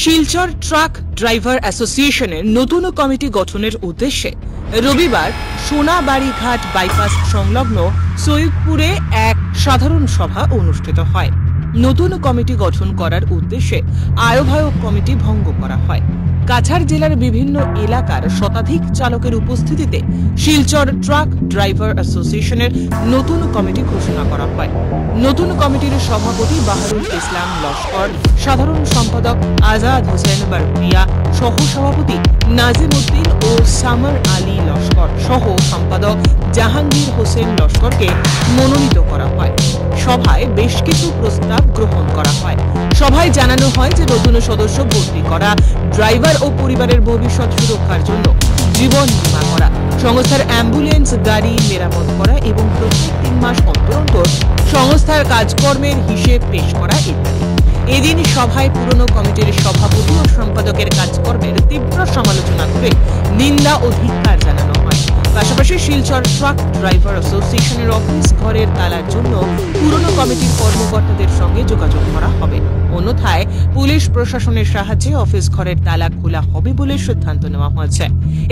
Silchar truck driver অ্যাসোসিয়েশনের নতুন committee গঠনের উদ্দেশ্যে রবিবার সোনাবাড়ি ঘাট বাইপাস সংলগ্ন সৈয়দপুরে এক সাধারণ সভা অনুষ্ঠিত হয়। নতুন কমিটি গঠন করার উদ্দেশ্যে আহ্বায়ক কমিটি ভঙ্গ করা হয়। কাছাড় জেলার বিভিন্ন এলাকার শতাধিক চালকের উপস্থিতিতে শিলচর ট্রাক ড্রাইভার অ্যাসোসিয়েশনের নতুন কমিটি ঘোষণা করা হয়। নতুন কমিটির সভাপতি বাহারুল ইসলাম লস্কর, সাধারণ সম্পাদক আজাদ হোসেন বারপুরিয়া, সহ সভাপতি নাজিম উদ্দিন ও সামর আলী লস্কর সহ সম্পাদক জাহাঙ্গীর হোসেন লস্করকে মনোনীত করা হয়। সভায় বেশ কিছু প্রস্তাব গ্রহণ করা হয়। সভায় জানানো হয় যে নতুন সদস্য ভর্তি করা, ড্রাইভার ও পরিবারের ভবিষ্যৎ সুরক্ষার জন্য জীবন বীমা করা, সংস্থার অ্যাম্বুলেন্স গাড়ি মেরামত করা এবং প্রত্যেক 3 মাস অন্তর অন্তর সংস্থার কাজকর্মের হিসেব পেশ করা ইত্যাদি। এদিন সভায় পুরনো কমিটির সভাপতি ও সম্পাদকের কাজকর্মের তীব্র সমালোচনা করে নিন্দা ও ধিক্কার জানানো হয়। পাশাপাশি শিলচর ট্রাক ড্রাইভার অ্যাসোসিয়েশনের অফিস ঘরের তালার জন্য পুরনো কমিটির কর্মকর্তাদের সঙ্গে যোগাযোগ করা হবে। অন্যথায় পুলিশ প্রশাসনের সাহায্যে অফিস ঘরের তালা খোলা হবে বলে সিদ্ধান্ত নেওয়া হয়েছে।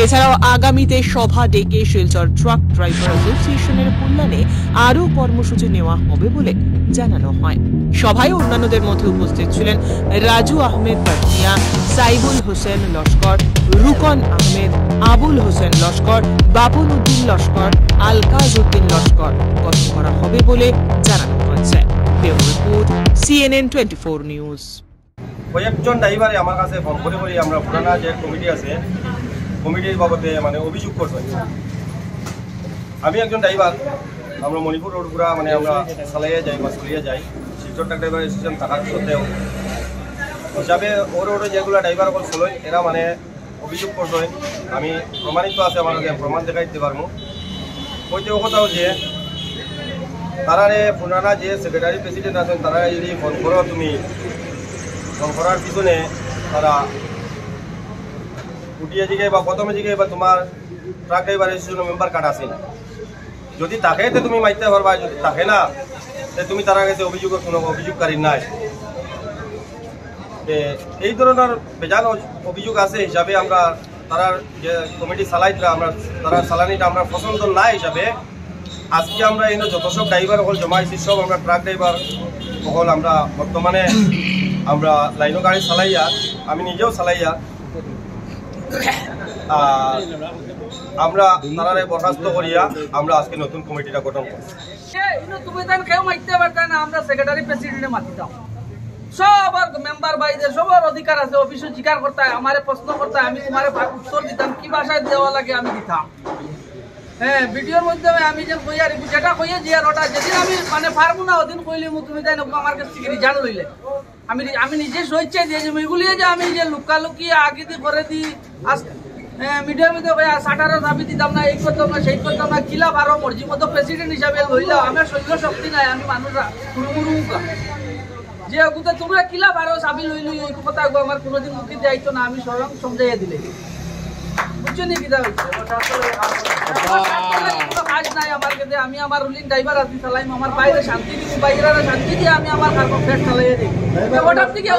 এছাড়াও আগামীতে সভা ডেকে শিলচর ট্রাক ড্রাইভার অ্যাসোসিয়েশনের কল্যাণে আরও কর্মসূচি নেওয়া হবে বলে জানানো হয়। সভায় অন্যান্যদের মধ্যে উপস্থিত ছিলেন রাজু আহমেদ বাটনিয়া, সাইবুল হোসেন লস্কর, রুকন আহমেদ, আবুল হোসেন লস্কর, বাবুল উদ্দিন লস্কর, আলকাজ উদ্দিন লস্কর গঠন করা হবে বলে জানানো হয়েছে। Bureau report, CNN 24 news. কয়েকজন ড্রাইভারে আমার কাছে ফোন করে আমরা পুরানা যে কমিটি আছে কমিটির বাবদে অভিযোগ করবেন। আমি একজন ড্রাইভার, আমরা মণিপুর রোড পুরা আমরা চালাইয়া যাই বা চলিয়ে যাই। শিলচর ট্রাক ড্রাইভার অ্যাসোসিয়েশন থাকার সত্ত্বেও হিসাবে ও রোডে যেগুলো ড্রাইভার অকল চলেন এরা অভিযোগ করবেন। আমি প্রমাণিত আছে, আমার প্রমাণ দেখাই দিতে পারবো। ওইতে কথাও যে তারা পুরানা যে সেক্রেটারি প্রেসিডেন্ট আছেন তারা যদি ফোন করো, তুমি ফোন করার পিছনে তারা উঠিয়ে জিগে বা প্রথমে জিগে বা তোমার ট্রাক ড্রাইভার অ্যাসোসিয়েশনের মেম্বার কার্ড আছে না, যদি তাকে তো তুমি মাইতে পারবা, যদি তাকে না তুমি তারা কাছে অভিযোগের কোনো অভিযোগকারী নাই। এই ধরনের বেজান অভিযোগ আছে হিসাবে আমরা তারা যে কমিটি চালাইটা তারা চালানিটা আমরা পছন্দ না হিসাবে আজকে আমরা এই যত সব ড্রাইভার হল জমাইছি, সব আমরা ট্রাক ড্রাইভার হল আমরা বর্তমানে আমরা লাইনো গাড়ি চালাইয়া, আমি নিজেও চালাইয়া, আমরা তারা বরখাস্ত করিয়া আমরা আজকে নতুন কমিটিটা গঠন করছি। আমরা সেক্রেটারি প্রেসিডেন্টে মাতি দাও, সবার মেম্বার ভাইদের সবার অধিকার আছে। অফিসে জিজ্ঞার করতে হয়, আমার প্রশ্ন করতে হয়, আমি তোমার উত্তর দিতাম, কি ভাষায় দেওয়া লাগে আমি দিতাম। হ্যাঁ, ভিডিওর মাধ্যমে আমি যে কইয়া যেটা কইয়া জিয়ার ওটা যেদিন আমি পারবো না ওদিন কইলে তুমি তাই আমার কাছ থেকে রিজাল্ট লইলে আমি নিজে সইচ্ছে দিয়ে যে এগুলি যে আমি যে লুকালুকি আগে দিয়ে করে দিই মিডিয়ার মধ্যে সাটারও দাবি দিতাম না, এই করতাম না, সেই করতাম না, কিলা বারো মর্জি মতো প্রেসিডেন্ট হিসাবে লইলাম। আমার শৈল্য শক্তি নাই, আমি মানুষরা হুড়মুড়ু যে ওগুলো তোমরা কিলা বারো চাবি লইলি ওই কথা আমার কোনোদিন মুখে যাইতো না, আমি স্বয়ং সমঝাইয়া দিলে বুঝছো নি কিনা কাজ নাই আমার কাছে। আমি আমার রুলিং ড্রাইভার আছি, চালাইম, আমার বাইরে শান্তি দিব, বাইরে শান্তি দিয়ে আমি আমার কার্বন ফ্ল্যাট চালাইয়া দিই। ওটার থেকে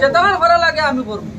যেতে ভালো লাগে আমি করবো।